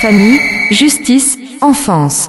Famille, justice, enfance.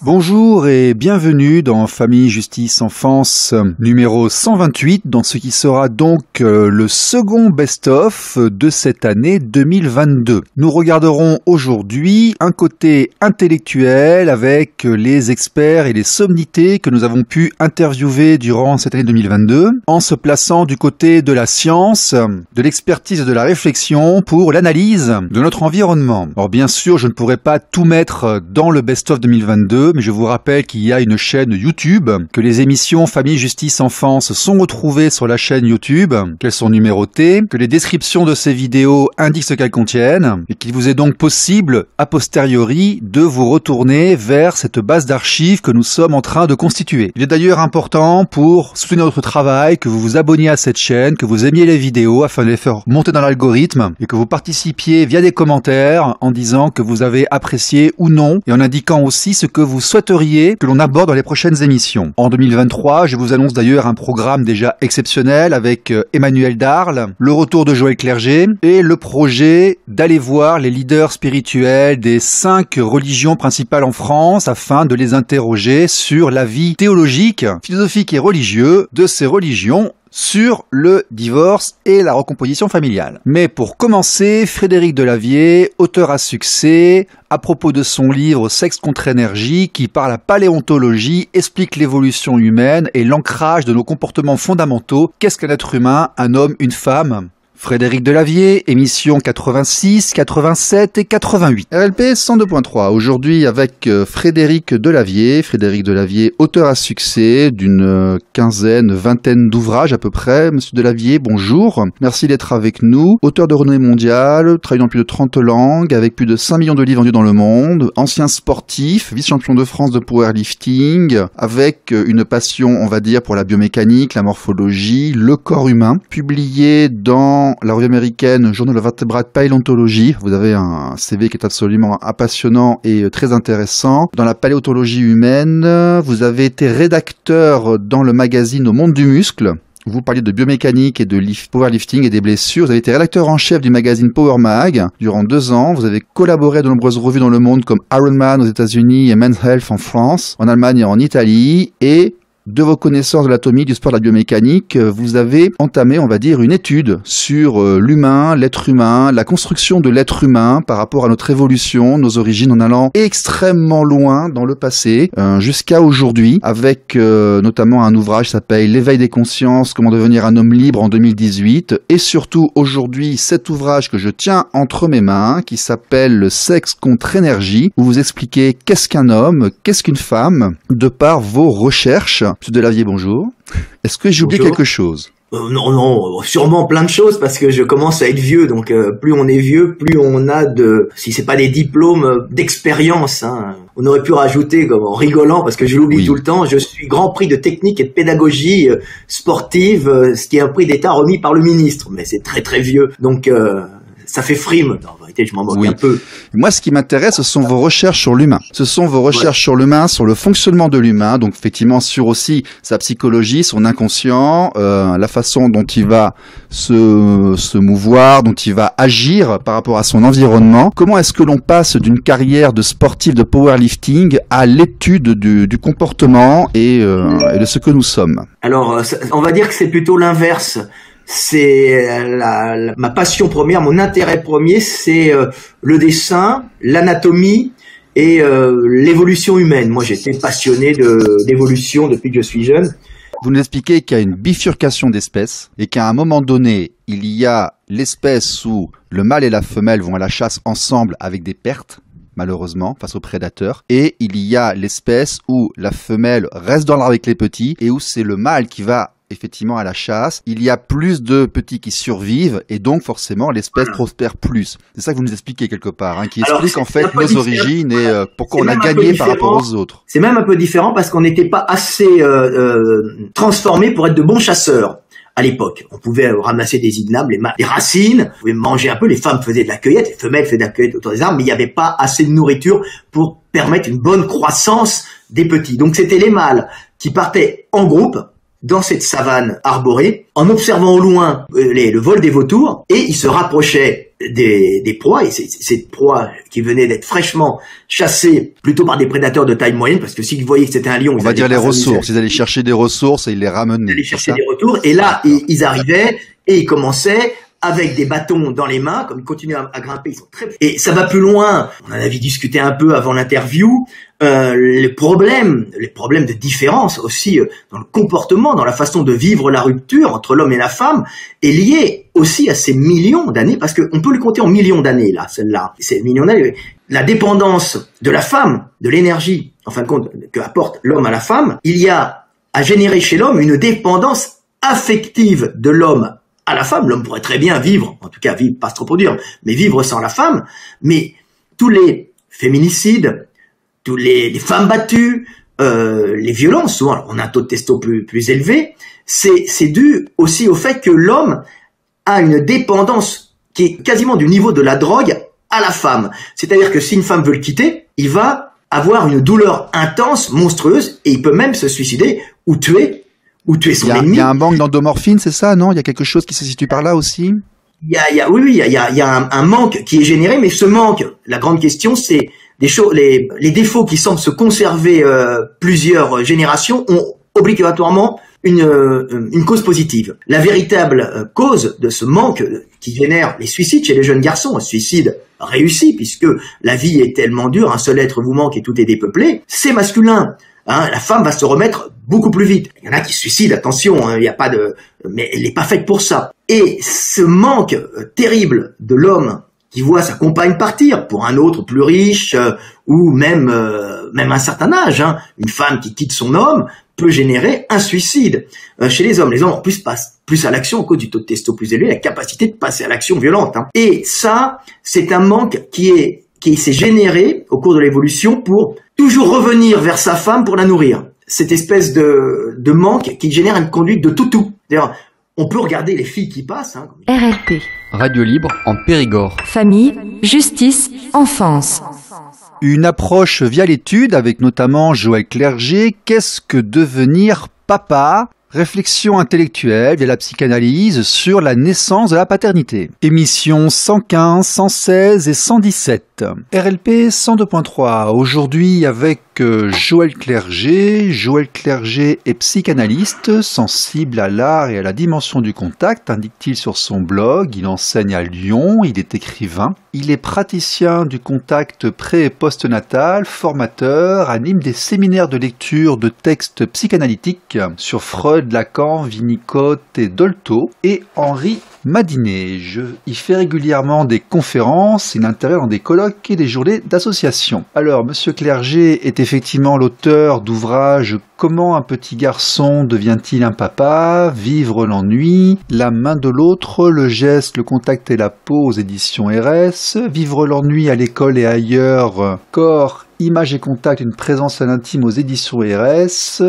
Bonjour et bienvenue dans Famille, Justice, Enfance numéro 128, dans ce qui sera donc le second best-of de cette année 2022. Nous regarderons aujourd'hui un côté intellectuel avec les experts et les sommités que nous avons pu interviewer durant cette année 2022, en se plaçant du côté de la science, de l'expertise et de la réflexion pour l'analyse de notre environnement. Alors bien sûr, je ne pourrais pas tout mettre dans le best-of 2022, mais je vous rappelle qu'il y a une chaîne YouTube, que les émissions Famille, Justice, Enfance sont retrouvées sur la chaîne YouTube, qu'elles sont numérotées, que les descriptions de ces vidéos indiquent ce qu'elles contiennent, et qu'il vous est donc possible, a posteriori, de vous retourner vers cette base d'archives que nous sommes en train de constituer. Il est d'ailleurs important pour soutenir notre travail que vous vous abonniez à cette chaîne, que vous aimiez les vidéos afin de les faire monter dans l'algorithme, et que vous participiez via des commentaires en disant que vous avez apprécié ou non, et en indiquant aussi ce que vous souhaiteriez que l'on aborde dans les prochaines émissions. En 2023, je vous annonce d'ailleurs un programme déjà exceptionnel avec Emmanuel Darle, le retour de Joël Clerget et le projet d'aller voir les leaders spirituels des 5 religions principales en France afin de les interroger sur la vie théologique, philosophique et religieuse de ces religions sur le divorce et la recomposition familiale. Mais pour commencer, Frédéric Delavier, auteur à succès, à propos de son livre Sexe contre énergie, qui par la paléontologie explique l'évolution humaine et l'ancrage de nos comportements fondamentaux. Qu'est-ce qu'un être humain, un homme, une femme ? Frédéric Delavier, émission 86, 87 et 88. RLP 102.3, aujourd'hui avec Frédéric Delavier. Frédéric Delavier, auteur à succès d'une quinzaine, vingtaine d'ouvrages à peu près. Monsieur Delavier, bonjour. Merci d'être avec nous. Auteur de renommée mondiale, travaillant dans plus de 30 langues, avec plus de 5 millions de livres vendus dans le monde. Ancien sportif, vice-champion de France de powerlifting, avec une passion, on va dire, pour la biomécanique, la morphologie, le corps humain. Publié dans la revue américaine Journal of Vertebrate Paleontology. Vous avez un CV qui est absolument passionnant et très intéressant. Dans la paléontologie humaine, vous avez été rédacteur dans le magazine Au Monde du Muscle. Vous parliez de biomécanique et de powerlifting et des blessures. Vous avez été rédacteur en chef du magazine Power Mag durant 2 ans. Vous avez collaboré à de nombreuses revues dans le monde comme Ironman aux États-Unis et Men's Health en France, en Allemagne et en Italie. Et de vos connaissances de l'anatomie, du sport, de la biomécanique, vous avez entamé, on va dire, une étude sur l'humain, l'être humain, la construction de l'être humain par rapport à notre évolution, nos origines, en allant extrêmement loin dans le passé, jusqu'à aujourd'hui, avec notamment un ouvrage qui s'appelle L'éveil des consciences, comment devenir un homme libre en 2018, et surtout aujourd'hui cet ouvrage que je tiens entre mes mains, qui s'appelle Le sexe contre énergie, où vous expliquez qu'est-ce qu'un homme, qu'est-ce qu'une femme, de par vos recherches. Monsieur Delavier, bonjour. Est-ce que j'ai oublié quelque chose ? Non, sûrement plein de choses parce que je commence à être vieux, donc plus on est vieux, plus on a si c'est pas des diplômes d'expérience, hein. On aurait pu rajouter, comme en rigolant, parce que je l'oublie tout le temps, je suis grand prix de technique et de pédagogie sportive, ce qui est un prix d'État remis par le ministre, mais c'est très très vieux, donc ça fait frime. En vérité, je m'en moque un peu. Moi, ce qui m'intéresse, ce sont vos recherches sur l'humain. Ce sont vos recherches sur l'humain, sur le fonctionnement de l'humain, donc effectivement sur aussi sa psychologie, son inconscient, la façon dont il va se mouvoir, dont il va agir par rapport à son environnement. Comment est-ce que l'on passe d'une carrière de sportif de powerlifting à l'étude du comportement et de ce que nous sommes ? Alors, on va dire que c'est plutôt l'inverse. C'est ma passion première, mon intérêt premier, c'est le dessin, l'anatomie et l'évolution humaine. Moi, j'étais passionné d'évolution depuis que je suis jeune. Vous nous expliquez qu'il y a une bifurcation d'espèces et qu'à un moment donné, il y a l'espèce où le mâle et la femelle vont à la chasse ensemble avec des pertes, malheureusement, face aux prédateurs. Et il y a l'espèce où la femelle reste dans l'arbre avec les petits et où c'est le mâle qui va effectivement à la chasse, il y a plus de petits qui survivent et donc forcément l'espèce prospère plus. C'est ça que vous nous expliquez quelque part, qui explique en fait nos origines et pourquoi on a gagné par rapport aux autres. C'est même un peu différent parce qu'on n'était pas assez transformés pour être de bons chasseurs. À l'époque, on pouvait ramasser des ignames, les racines, on pouvait manger un peu, les femmes faisaient de la cueillette, les femelles faisaient de la cueillette autour des arbres, mais il n'y avait pas assez de nourriture pour permettre une bonne croissance des petits. Donc c'était les mâles qui partaient en groupe dans cette savane arborée, en observant au loin le vol des vautours, et ils se rapprochaient des proies, et ces proies qui venaient d'être fraîchement chassées plutôt par des prédateurs de taille moyenne, parce que s'ils voyaient que c'était un lion... On va dire les ressources, ils allaient chercher des ressources et ils les ramenaient. Ils allaient chercher des retours, et là, ils arrivaient, et ils commençaient avec des bâtons dans les mains, comme ils continuent à grimper, ils sont très... Et ça va plus loin, on en avait discuté un peu avant l'interview, les problèmes de différence aussi dans le comportement, dans la façon de vivre la rupture entre l'homme et la femme, est lié aussi à ces millions d'années, parce qu'on peut le compter en millions d'années, là, celle-là. Ces millions d'années, la dépendance de la femme, de l'énergie, en fin de compte, que apporte l'homme à la femme, il y a à générer chez l'homme une dépendance affective de l'homme à la femme. L'homme pourrait très bien vivre, en tout cas vivre, pas trop dur, mais vivre sans la femme. Mais tous les féminicides, tous les femmes battues, les violences, souvent on a un taux de testo plus élevé, c'est dû aussi au fait que l'homme a une dépendance qui est quasiment du niveau de la drogue à la femme. C'est-à-dire que si une femme veut le quitter, il va avoir une douleur intense, monstrueuse, et il peut même se suicider ou tuer son ennemi. Il y a un manque d'endomorphine, c'est ça, non? Il y a quelque chose qui se situe par là aussi? Il y a un manque qui est généré, mais ce manque, la grande question, c'est les défauts qui semblent se conserver plusieurs générations ont obligatoirement une cause positive. La véritable cause de ce manque qui génère les suicides chez les jeunes garçons, un suicide réussi puisque la vie est tellement dure, un seul être vous manque et tout est dépeuplé, c'est masculin. La femme va se remettre beaucoup plus vite. Il y en a qui se suicident, attention, il y a pas mais elle n'est pas faite pour ça. Et ce manque terrible de l'homme qui voit sa compagne partir pour un autre plus riche ou même un certain âge, une femme qui quitte son homme peut générer un suicide chez les hommes. Les hommes en plus passent plus à l'action à cause du taux de testo plus élevé, la capacité de passer à l'action violente. Et ça, c'est un manque qui s'est généré au cours de l'évolution pour toujours revenir vers sa femme pour la nourrir. Cette espèce de manque qui génère une conduite de toutou. D'ailleurs, on peut regarder les filles qui passent. RLP. Radio libre en Périgord. Famille, justice, enfance. Une approche via l'étude avec notamment Joël Clerget. Qu'est-ce que devenir papa ? Réflexion intellectuelle via la psychanalyse sur la naissance de la paternité. Émissions 115, 116 et 117. RLP 102.3. Aujourd'hui avec Joël Clerget. Joël Clerget est psychanalyste, sensible à l'art et à la dimension du contact, indique-t-il sur son blog. Il enseigne à Lyon, il est écrivain. Il est praticien du contact pré- et post-natal, formateur, anime des séminaires de lecture de textes psychanalytiques sur Freud, Lacan, Winnicott et Dolto, et Henri Madinet. Il fait régulièrement des conférences, il intervient dans des colloques et des journées d'association. Alors, Monsieur Clerget est effectivement l'auteur d'ouvrages Comment un petit garçon devient-il un papa, Vivre l'ennui, La main de l'autre, Le geste, le contact et la peau aux éditions RS, Vivre l'ennui à l'école et ailleurs, Corps, Images et contact, une présence à l'intime aux éditions RS.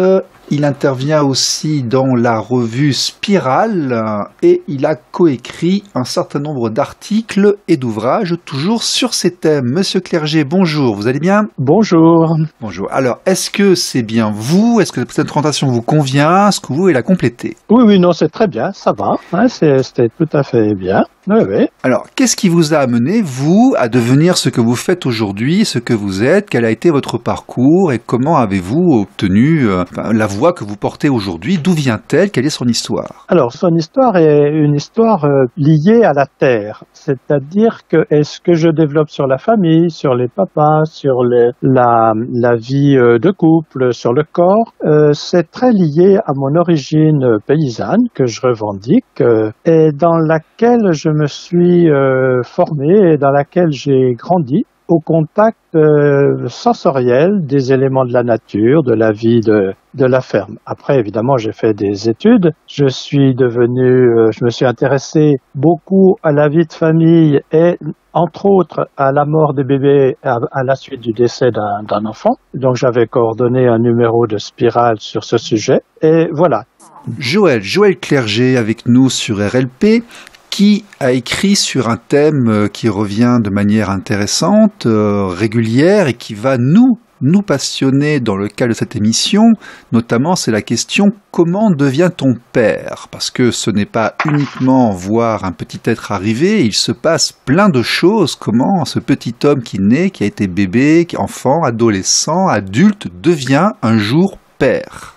Il intervient aussi dans la revue Spirale et il a coécrit un certain nombre d'articles et d'ouvrages toujours sur ces thèmes. Monsieur Clerget, bonjour, vous allez bien ? Bonjour. Bonjour. Alors, est-ce que c'est bien vous ? Est-ce que cette présentation vous convient ? Est-ce que vous voulez la compléter ? Oui, non, c'est très bien, ça va. C'était tout à fait bien. Oui. Alors, qu'est-ce qui vous a amené, vous, à devenir ce que vous faites aujourd'hui, ce que vous êtes ? Quel a été votre parcours et comment avez-vous obtenu la voie que vous portez aujourd'hui ? D'où vient-elle ? Quelle est son histoire ? Alors, son histoire est une histoire liée à la terre. C'est-à-dire que est-ce que je développe sur la famille, sur les papas, sur la vie de couple, sur le corps, c'est très lié à mon origine paysanne que je revendique et dans laquelle je me suis formé et dans laquelle j'ai grandi. au contact sensoriel des éléments de la nature, de la vie de la ferme. Après, évidemment, j'ai fait des études. Je me suis intéressé beaucoup à la vie de famille et entre autres à la mort des bébés à la suite du décès d'un enfant. Donc j'avais coordonné un numéro de Spirale sur ce sujet. Et voilà. Joël Clerget avec nous sur RLP, qui a écrit sur un thème qui revient de manière intéressante, régulière, et qui va nous passionner dans le cadre de cette émission. Notamment, c'est la question « Comment devient-on père ?» Parce que ce n'est pas uniquement voir un petit être arriver, il se passe plein de choses. Comment ce petit homme qui naît, qui a été bébé, enfant, adolescent, adulte, devient un jour père.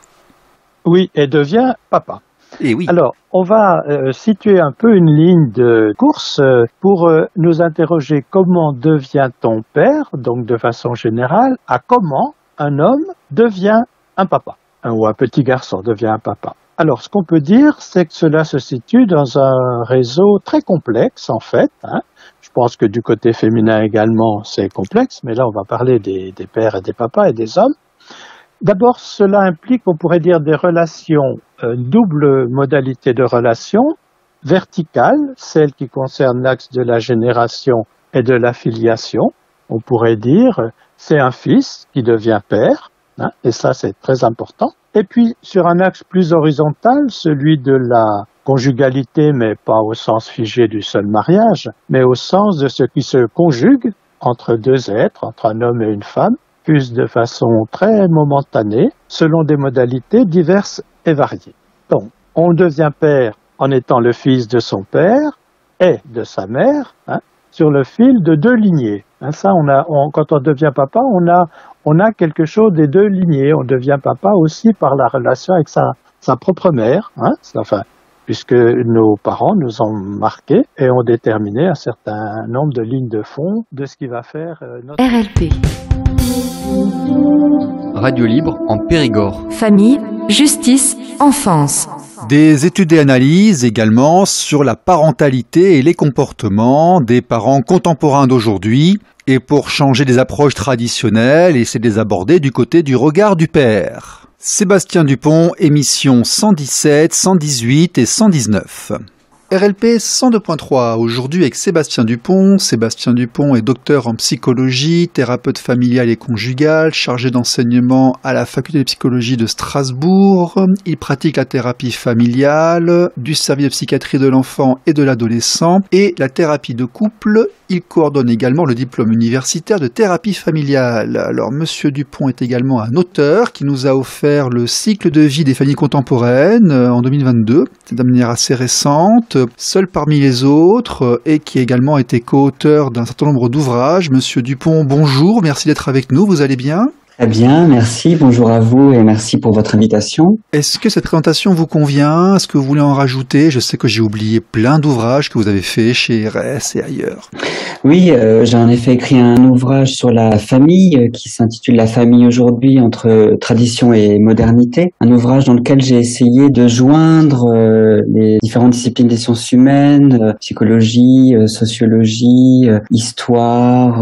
Oui, et devient papa. Et oui. Alors, on va situer un peu une ligne de course pour nous interroger comment devient-on père, donc de façon générale, à comment un homme devient un papa, ou un petit garçon devient un papa. Alors, ce qu'on peut dire, c'est que cela se situe dans un réseau très complexe, en fait. Je pense que du côté féminin également, c'est complexe, mais là, on va parler des pères et des papas et des hommes. D'abord, cela implique, on pourrait dire, des relations, double modalité de relations, verticale, celle qui concerne l'axe de la génération et de la filiation. On pourrait dire, c'est un fils qui devient père, et ça c'est très important. Et puis, sur un axe plus horizontal, celui de la conjugalité, mais pas au sens figé du seul mariage, mais au sens de ce qui se conjugue entre deux êtres, entre un homme et une femme, plus de façon très momentanée, selon des modalités diverses et variées. Donc, on devient père en étant le fils de son père et de sa mère, sur le fil de deux lignées. Ça, quand on devient papa, on a quelque chose des deux lignées. On devient papa aussi par la relation avec sa propre mère, puisque nos parents nous ont marqués et ont déterminé un certain nombre de lignes de fond de ce qui va faire notre... RLP. Radio libre en Périgord. Famille, justice, enfance. Des études et analyses également sur la parentalité et les comportements des parents contemporains d'aujourd'hui. Et pour changer des approches traditionnelles, essayer de les aborder du côté du regard du père. Sébastien Dupont, émission 117, 118 et 119. RLP 102.3, aujourd'hui avec Sébastien Dupont. Sébastien Dupont est docteur en psychologie, thérapeute familial et conjugal, chargé d'enseignement à la faculté de psychologie de Strasbourg. Il pratique la thérapie familiale, du service de psychiatrie de l'enfant et de l'adolescent et la thérapie de couple. Il coordonne également le diplôme universitaire de thérapie familiale. Alors, Monsieur Dupont est également un auteur qui nous a offert le cycle de vie des familles contemporaines en 2022. C'est de manière assez récente, seul parmi les autres, et qui a également été co-auteur d'un certain nombre d'ouvrages. Monsieur Dupont, bonjour, merci d'être avec nous, vous allez bien ? Très bien, merci, bonjour à vous et merci pour votre invitation. Est-ce que cette présentation vous convient ? Est-ce que vous voulez en rajouter ? Je sais que j'ai oublié plein d'ouvrages que vous avez faits chez RS et ailleurs. Oui, j'ai en effet écrit un ouvrage sur la famille qui s'intitule « La famille aujourd'hui entre tradition et modernité ». Un ouvrage dans lequel j'ai essayé de joindre les différentes disciplines des sciences humaines, psychologie, sociologie, histoire,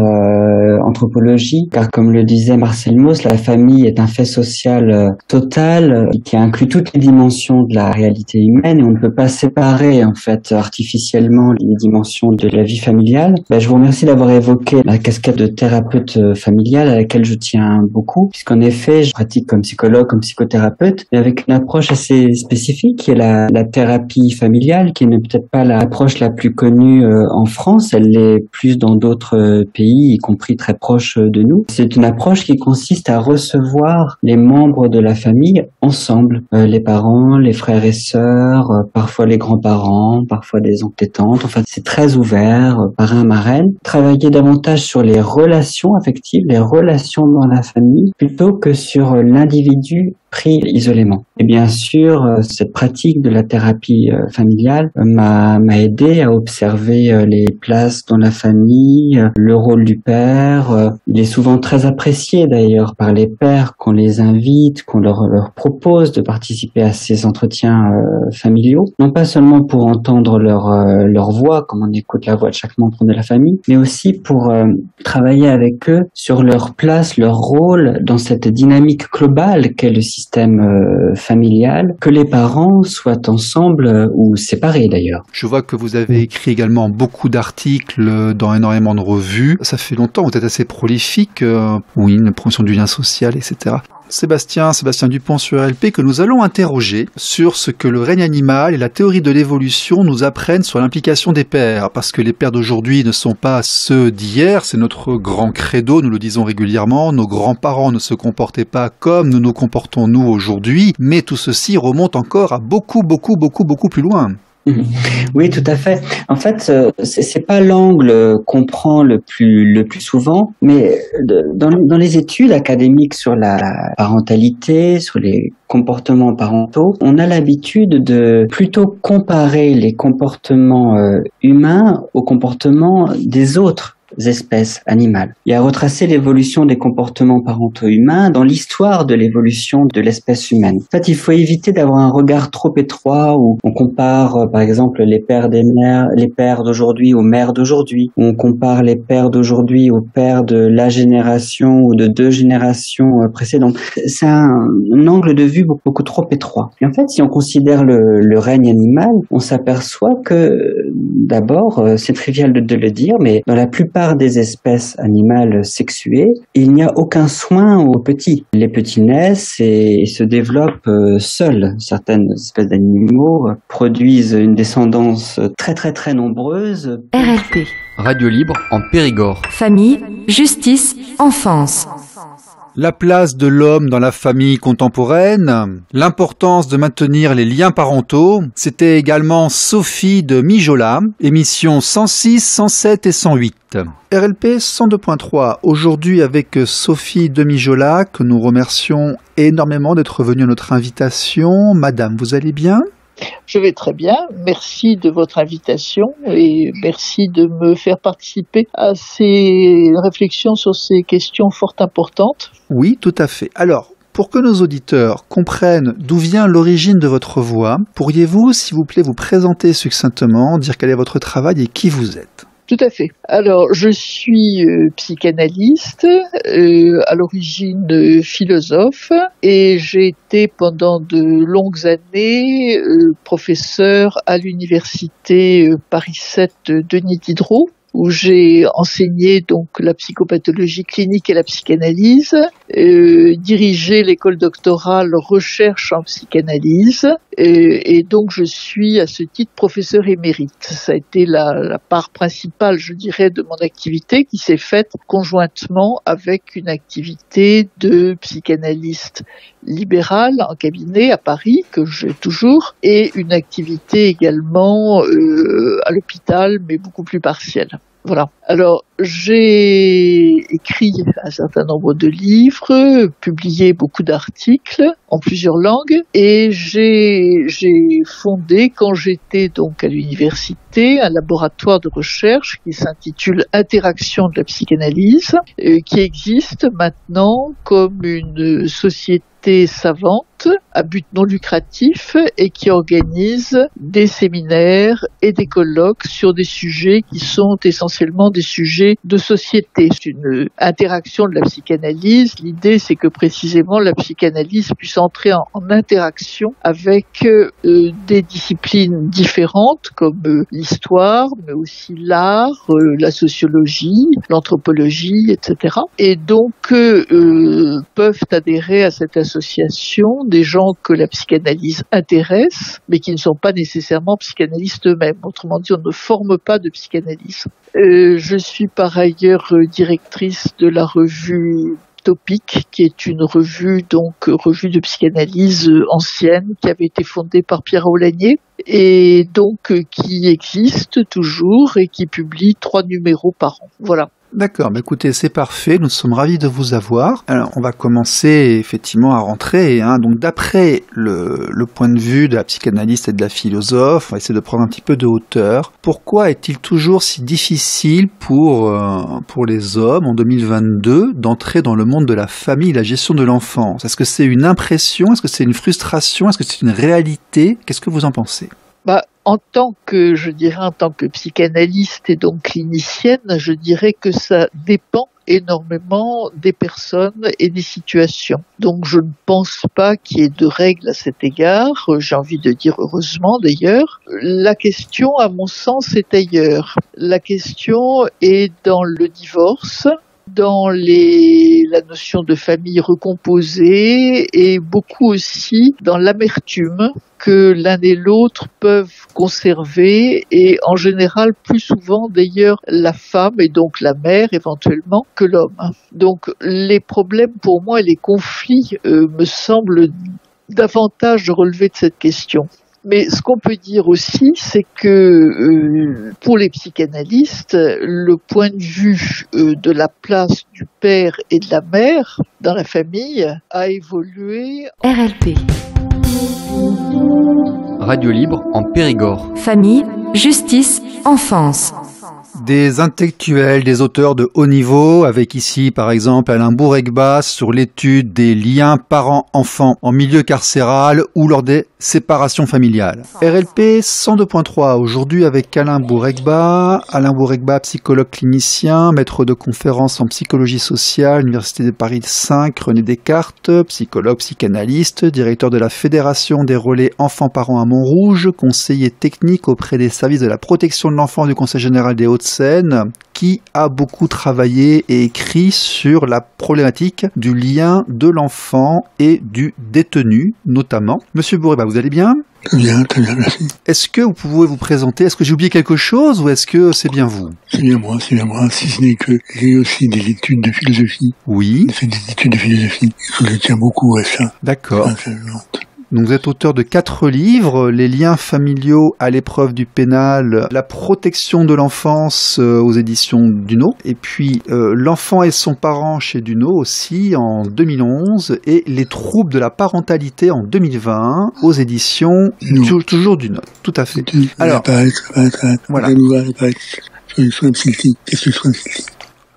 anthropologie. Car comme le disait Marcel Mauss, la famille est un fait social total qui inclut toutes les dimensions de la réalité humaine et on ne peut pas séparer en fait artificiellement les dimensions de la vie familiale. Je vous remercie d'avoir évoqué la casquette de thérapeute familiale à laquelle je tiens beaucoup, puisqu'en effet, je pratique comme psychologue, comme psychothérapeute, mais avec une approche assez spécifique qui est la thérapie familiale, qui n'est peut-être pas l'approche la plus connue en France, elle l'est plus dans d'autres pays, y compris très proches de nous. C'est une approche qui consiste à recevoir les membres de la famille ensemble, les parents, les frères et sœurs, parfois les grands-parents, parfois des oncles et tantes, enfin c'est très ouvert, parrain, marraine. Travailler davantage sur les relations affectives, les relations dans la famille, plutôt que sur l'individu pris isolément. Et bien sûr, cette pratique de la thérapie familiale m'a aidé à observer les places dans la famille, le rôle du père. Il est souvent très apprécié d'ailleurs par les pères qu'on les invite, qu'on leur propose de participer à ces entretiens familiaux, non pas seulement pour entendre leur voix, comme on écoute la voix de chaque membre de la famille, mais aussi pour travailler avec eux sur leur place, leur rôle dans cette dynamique globale qu'est le système familial, que les parents soient ensemble ou séparés d'ailleurs. Je vois que vous avez écrit également beaucoup d'articles dans énormément de revues. Ça fait longtemps, vous êtes assez prolifique. Oui, la promotion du lien social, etc. Sébastien Dupont sur RLP, que nous allons interroger sur ce que le règne animal et la théorie de l'évolution nous apprennent sur l'implication des pères, parce que les pères d'aujourd'hui ne sont pas ceux d'hier, c'est notre grand credo, nous le disons régulièrement, nos grands-parents ne se comportaient pas comme nous nous comportons nous aujourd'hui, mais tout ceci remonte encore à beaucoup plus loin. Oui, tout à fait. En fait, c'est pas l'angle qu'on prend le plus souvent, mais dans les études académiques sur la parentalité, sur les comportements parentaux, on a l'habitude de plutôt comparer les comportements humains aux comportements des autres espèces animales. Il y a retracé l'évolution des comportements parentaux humains dans l'histoire de l'évolution de l'espèce humaine. En fait, il faut éviter d'avoir un regard trop étroit où on compare, par exemple, les pères d'aujourd'hui aux mères d'aujourd'hui, où on compare les pères d'aujourd'hui aux pères de la génération ou de 2 générations précédentes. C'est un angle de vue beaucoup trop étroit. Et en fait, si on considère le règne animal, on s'aperçoit que, d'abord, c'est trivial de le dire, mais dans la plupart des espèces animales sexuées, il n'y a aucun soin aux petits. Les petits naissent et se développent seuls. Certaines espèces d'animaux produisent une descendance très nombreuse. RLP. Radio libre en Périgord. Famille, justice, enfance. La place de l'homme dans la famille contemporaine, l'importance de maintenir les liens parentaux, c'était également Sophie de Mijola, émission 106, 107 et 108. RLP 102.3, aujourd'hui avec Sophie de Mijola, que nous remercions énormément d'être venue à notre invitation. Madame, vous allez bien ? Je vais très bien, merci de votre invitation et merci de me faire participer à ces réflexions sur ces questions fort importantes. Oui, tout à fait. Alors, pour que nos auditeurs comprennent d'où vient l'origine de votre voix, pourriez-vous, s'il vous plaît, vous présenter succinctement, dire quel est votre travail et qui vous êtes ? Tout à fait. Alors, je suis psychanalyste, à l'origine philosophe, et j'ai été pendant de longues années professeur à l'université Paris 7 Denis Diderot, où j'ai enseigné donc la psychopathologie clinique et la psychanalyse, dirigé l'école doctorale recherche en psychanalyse, et donc je suis à ce titre professeur émérite. Ça a été la part principale, je dirais, de mon activité qui s'est faite conjointement avec une activité de psychanalyste libéral en cabinet à Paris, que j'ai toujours, et une activité également à l'hôpital, mais beaucoup plus partielle. Voilà. Alors, j'ai écrit un certain nombre de livres, publié beaucoup d'articles en plusieurs langues, et j'ai fondé, quand j'étais donc à l'université, un laboratoire de recherche qui s'intitule Interaction de la psychanalyse, qui existe maintenant comme une société savante à but non lucratif et qui organise des séminaires et des colloques sur des sujets qui sont essentiellement des sujets de société. C'est une interaction de la psychanalyse. L'idée, c'est que précisément la psychanalyse puisse entrer en interaction avec des disciplines différentes comme l'histoire, mais aussi l'art, la sociologie, l'anthropologie, etc. Et donc peuvent adhérer à cette association des gens que la psychanalyse intéresse, mais qui ne sont pas nécessairement psychanalystes eux-mêmes. Autrement dit, on ne forme pas de psychanalyse. Je suis par ailleurs directrice de la revue Topic, qui est une revue de psychanalyse ancienne, qui avait été fondée par Pierre Aulagnier, et donc qui existe toujours et qui publie 3 numéros par an. Voilà. D'accord, bah écoutez, c'est parfait, nous sommes ravis de vous avoir. Alors, on va commencer effectivement à rentrer. Donc, d'après le point de vue de la psychanalyste et de la philosophe, on va essayer de prendre un petit peu de hauteur. Pourquoi est-il toujours si difficile pour les hommes en 2022 d'entrer dans le monde de la famille et la gestion de l'enfance? Est-ce que c'est une impression? Est-ce que c'est une frustration? Est-ce que c'est une réalité? Qu'est-ce que vous en pensez? En tant que psychanalyste et donc clinicienne, je dirais que ça dépend énormément des personnes et des situations. Donc je ne pense pas qu'il y ait de règles à cet égard, j'ai envie de dire heureusement d'ailleurs. La question, à mon sens, est ailleurs. La question est dans le divorce, dans la notion de famille recomposée et beaucoup aussi dans l'amertume que l'un et l'autre peuvent conserver et en général plus souvent d'ailleurs la femme et donc la mère éventuellement que l'homme. Donc les problèmes pour moi et les conflits me semblent davantage relever de cette question. Mais ce qu'on peut dire aussi, c'est que pour les psychanalystes, le point de vue de la place du père et de la mère dans la famille a évolué. RLP. Radio libre en Périgord. Famille, justice, enfance. Des intellectuels, des auteurs de haut niveau, avec ici par exemple Alain Bourregba sur l'étude des liens parents-enfants en milieu carcéral ou lors des séparations familiales. RLP 102.3 aujourd'hui avec Alain Bourregba, psychologue clinicien, maître de conférences en psychologie sociale, Université de Paris 5, René Descartes, psychologue, psychanalyste, directeur de la Fédération des relais enfants-parents à Montrouge, conseiller technique auprès des services de la protection de l'enfant du Conseil général des Hauts-de-Seine, qui a beaucoup travaillé et écrit sur la problématique du lien de l'enfant et du détenu, notamment. Monsieur Bourregba, vous allez bien ? Très bien, merci. Est-ce que vous pouvez vous présenter? Est-ce que j'ai oublié quelque chose ou est-ce que c'est bien vous? C'est bien moi, si ce n'est que j'ai aussi des études de philosophie. Oui. J'ai fait des études de philosophie, je tiens beaucoup à ça. D'accord. Donc vous êtes auteur de 4 livres, les liens familiaux à l'épreuve du pénal, la protection de l'enfance aux éditions Duno, et puis l'enfant et son parent chez Duno aussi en 2011, et les troubles de la parentalité en 2020 aux éditions toujours Duno. Tout à fait. Alors, voilà.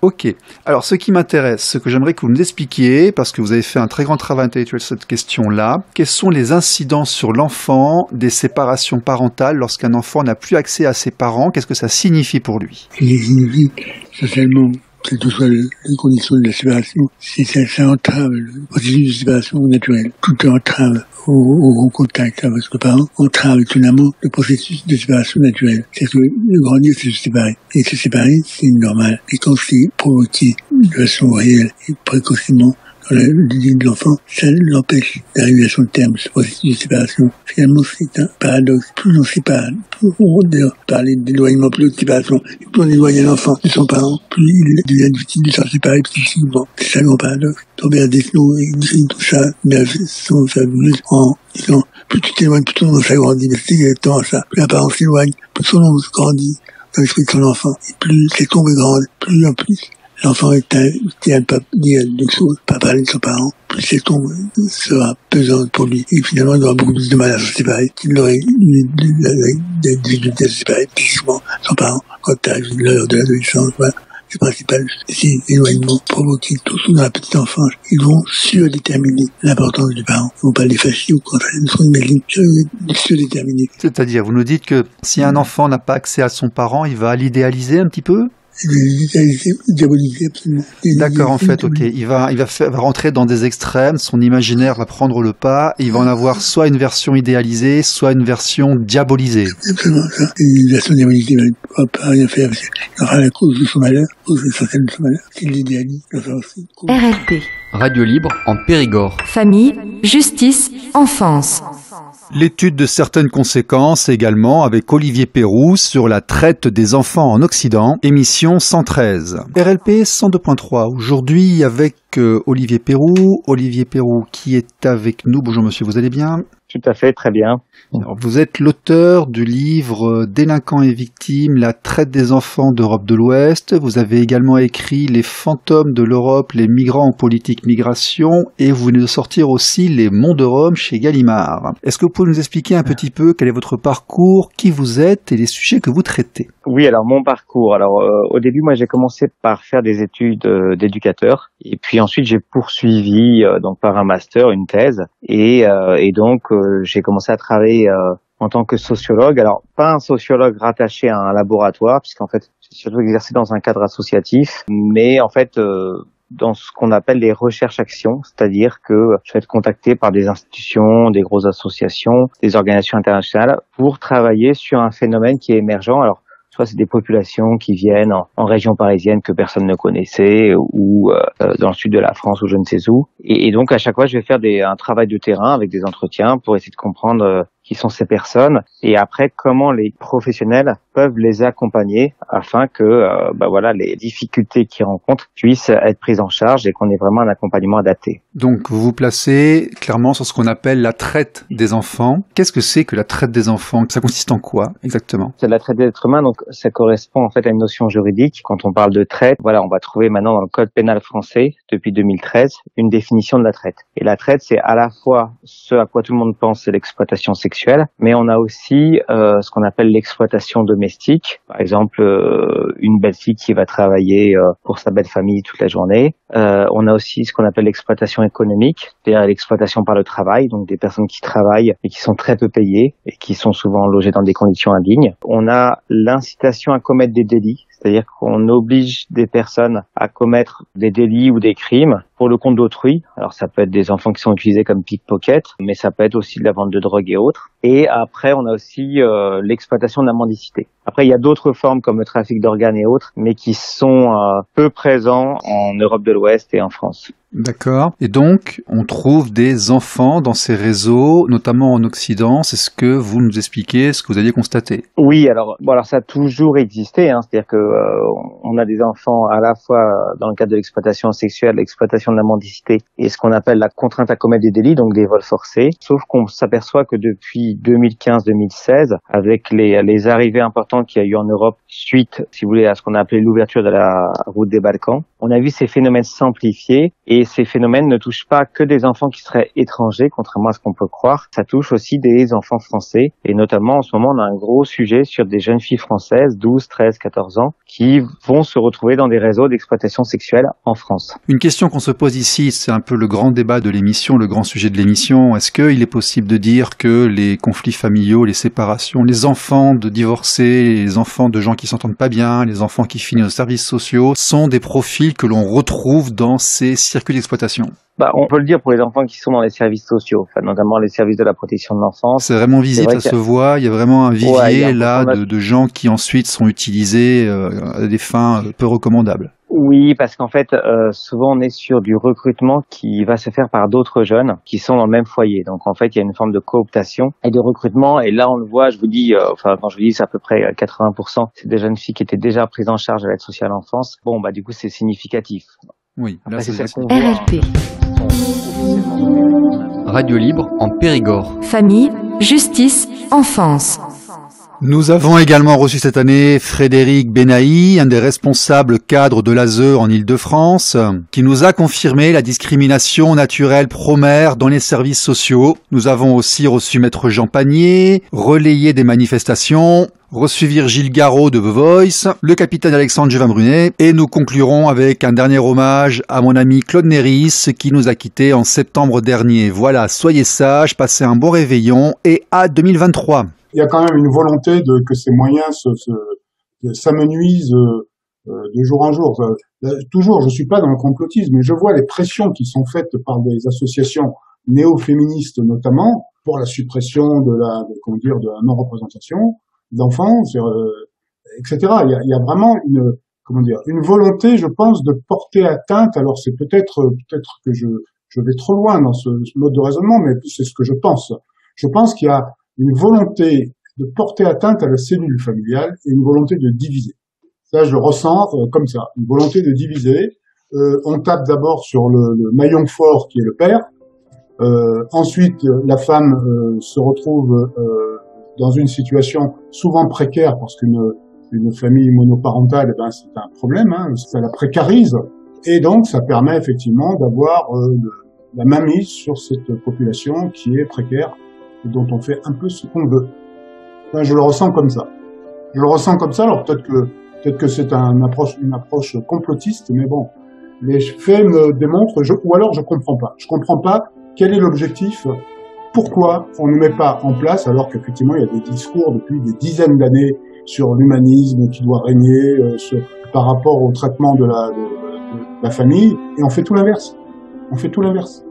Ok. Alors, ce qui m'intéresse, ce que j'aimerais que vous nous expliquiez, parce que vous avez fait un très grand travail intellectuel sur cette question-là, quelles sont les incidences sur l'enfant des séparations parentales lorsqu'un enfant n'a plus accès à ses parents? Qu'est-ce que ça signifie pour lui? Ça signifie socialement, quelles que soient les conditions de la séparation, si ça entrave le processus de séparation naturelle, tout entrave au contact avec le parent, entrave étonnamment le processus de séparation naturelle. C'est que le grandir, c'est se séparer. Et se séparer, c'est normal. Et quand c'est provoqué de façon réelle et précocement dans le vie de l'enfant, ça l'empêche d'arriver à son terme, ce processus de séparation. Finalement, c'est un paradoxe. Plus on sépare, plus on parler d'éloignement, plus de séparation, et plus on éloigne l'enfant de son parent, plus il devient difficile de s'en séparer psychiquement. C'est ça le grand paradoxe. Robert Desnos écrit tout ça, mais elles sont fabuleuses en disant, plus tu t'éloignes, plus ton enfant s'agrandit. Mais c'est exactement ça. Plus la parent s'éloigne, plus son enfant grandit dans l'esprit de son enfant. Et plus cette ombre est grande, plus en plus l'enfant est à ne pas dire des choses, pas parler de son parent, plus cette ombre sera pesante pour lui. Et finalement, il aura beaucoup plus de mal à se séparer qu'il aurait des difficultés à se séparer physiquement son parent quand il arrive l'heure de l'adolescence. Voilà. C'est principal. Ces éloignements provoqués tout dans la petite enfance, ils vont surdéterminer l'importance du parent. Ils ne vont pas l'effacer, au contraire, ils sont surdéterminés. C'est-à-dire, vous nous dites que si un enfant n'a pas accès à son parent, il va l'idéaliser un petit peu? Diaboliser, absolument. D'accord, en fait, ok. Il va rentrer dans des extrêmes, son imaginaire va prendre le pas, et il va en avoir soit une version idéalisée, soit une version diabolisée. Absolument, ça. Une version diabolisée, il ne va pas rien faire. Il aura la cause de son malheur, cause essentielle de son malheur. S'il l'idéalise, il va faire aussi. RLP. Radio libre en Périgord. Famille, justice, enfance. L'étude de certaines conséquences également avec Olivier Péroux sur la traite des enfants en Occident, émission 113. RLP 102.3, aujourd'hui avec Olivier Péroux. Olivier Péroux qui est avec nous. Bonjour monsieur, vous allez bien? Tout à fait, très bien. Alors, vous êtes l'auteur du livre Délinquants et victimes, la traite des enfants d'Europe de l'Ouest. Vous avez également écrit Les fantômes de l'Europe, les migrants en politique migration, et vous venez de sortir aussi Les Monts de Rome chez Gallimard. Est-ce que vous pouvez nous expliquer un petit peu quel est votre parcours, qui vous êtes et les sujets que vous traitez? Oui, alors mon parcours. Alors au début, moi, j'ai commencé par faire des études d'éducateur, et puis ensuite j'ai poursuivi donc par un master, une thèse, et donc j'ai commencé à travailler en tant que sociologue. Alors pas un sociologue rattaché à un laboratoire, puisqu'en fait j'ai surtout exercé dans un cadre associatif, mais en fait dans ce qu'on appelle les recherches-actions, c'est-à-dire que je vais être contacté par des institutions, des grosses associations, des organisations internationales pour travailler sur un phénomène qui est émergent. Alors soit c'est des populations qui viennent en région parisienne que personne ne connaissait, ou dans le sud de la France ou je ne sais où. Et donc à chaque fois, je vais faire un travail de terrain avec des entretiens pour essayer de comprendre qui sont ces personnes et après comment les professionnels peuvent les accompagner afin que les difficultés qu'ils rencontrent puissent être prises en charge et qu'on ait vraiment un accompagnement adapté. Donc vous vous placez clairement sur ce qu'on appelle la traite des enfants. Qu'est-ce que c'est que la traite des enfants? Ça consiste en quoi exactement? C'est la traite des êtres humains, donc ça correspond en fait à une notion juridique. Quand on parle de traite, on va trouver maintenant dans le code pénal français depuis 2013 une définition de la traite. Et la traite, c'est à la fois ce à quoi tout le monde pense, c'est l'exploitation sexuelle, mais on a aussi ce qu'on appelle l'exploitation domestique. Par exemple, une belle-fille qui va travailler pour sa belle famille toute la journée. On a aussi ce qu'on appelle l'exploitation économique, c'est-à-dire l'exploitation par le travail, donc des personnes qui travaillent et qui sont très peu payées et qui sont souvent logées dans des conditions indignes. On a l'incitation à commettre des délits, c'est-à-dire qu'on oblige des personnes à commettre des délits ou des crimes pour le compte d'autrui. Alors ça peut être des enfants qui sont utilisés comme pickpocket, mais ça peut être aussi de la vente de drogue et autres. Et après, on a aussi l'exploitation de la mendicité. Après, il y a d'autres formes comme le trafic d'organes et autres, mais qui sont peu présents en Europe de l'Ouest et en France. D'accord. Et donc, on trouve des enfants dans ces réseaux, notamment en Occident. C'est ce que vous nous expliquez, ce que vous aviez constaté. Oui, alors ça a toujours existé. C'est-à-dire que on a des enfants à la fois dans le cadre de l'exploitation sexuelle, l'exploitation de la mendicité et ce qu'on appelle la contrainte à commettre des délits, donc des vols forcés. Sauf qu'on s'aperçoit que depuis 2015-2016, avec les arrivées importantes qu'il y a eu en Europe suite, si vous voulez, à ce qu'on a appelé l'ouverture de la route des Balkans, on a vu ces phénomènes s'amplifier et ces phénomènes ne touchent pas que des enfants qui seraient étrangers, contrairement à ce qu'on peut croire. Ça touche aussi des enfants français et notamment en ce moment on a un gros sujet sur des jeunes filles françaises, 12, 13, 14 ans, qui vont se retrouver dans des réseaux d'exploitation sexuelle en France. Une question qu'on se pose ici, c'est un peu le grand débat de l'émission, le grand sujet de l'émission. Est-ce qu'il est possible de dire que les conflits familiaux, les séparations, les enfants de divorcés, les enfants de gens qui s'entendent pas bien, les enfants qui finissent aux services sociaux, sont des profils que l'on retrouve dans ces circuits d'exploitation? On peut le dire pour les enfants qui sont dans les services sociaux, notamment les services de la protection de l'enfance. C'est vraiment visible, ça se voit. Il y a vraiment un vivier de gens qui ensuite sont utilisés à des fins peu recommandables. Oui, parce qu'en fait, souvent on est sur du recrutement qui va se faire par d'autres jeunes qui sont dans le même foyer. Donc en fait, il y a une forme de cooptation et de recrutement. Et là, on le voit, je vous dis, quand je vous dis, c'est à peu près 80%. C'est des jeunes filles qui étaient déjà prises en charge à l'aide sociale à l'enfance. Du coup, c'est significatif. Oui, là, après, c'est RLP. Radio Libre en Périgord. Famille, justice, enfance. Nous avons également reçu cette année Frédéric Benahi, un des responsables cadres de l'ASE en Île-de-France, qui nous a confirmé la discrimination naturelle pro-mère dans les services sociaux. Nous avons aussi reçu Maître Jean Panier, relayé des manifestations, reçu Virgile Garot de The Voice, le capitaine Alexandre Juvin-Brunet, et nous conclurons avec un dernier hommage à mon ami Claude Néris, qui nous a quittés en septembre dernier. Voilà, soyez sages, passez un bon réveillon et à 2023. Il y a quand même une volonté que ces moyens s'amenuisent de jour en jour. Toujours, je suis pas dans le complotisme, mais je vois les pressions qui sont faites par des associations néo-féministes notamment pour la suppression de la non-représentation d'enfants, etc. Il y a vraiment une volonté, je pense, de porter atteinte. Alors c'est peut-être que je vais trop loin dans ce mode de raisonnement, mais c'est ce que je pense. Je pense qu'il y a une volonté de porter atteinte à la cellule familiale et une volonté de diviser. Ça, je le ressens comme ça, une volonté de diviser. On tape d'abord sur le maillon fort qui est le père, Ensuite, la femme se retrouve dans une situation souvent précaire parce qu'une famille monoparentale, eh ben, c'est un problème, hein, ça la précarise. Et donc, ça permet effectivement d'avoir la mainmise sur cette population qui est précaire et dont on fait un peu ce qu'on veut. Enfin, je le ressens comme ça. Je le ressens comme ça. Alors peut-être que c'est une approche complotiste, mais bon, les faits me démontrent. Ou alors je comprends pas. Je comprends pas quel est l'objectif. Pourquoi on ne met pas en place, alors qu'effectivement il y a des discours depuis des dizaines d'années sur l'humanisme qui doit régner par rapport au traitement de la famille, et on fait tout l'inverse. On fait tout l'inverse.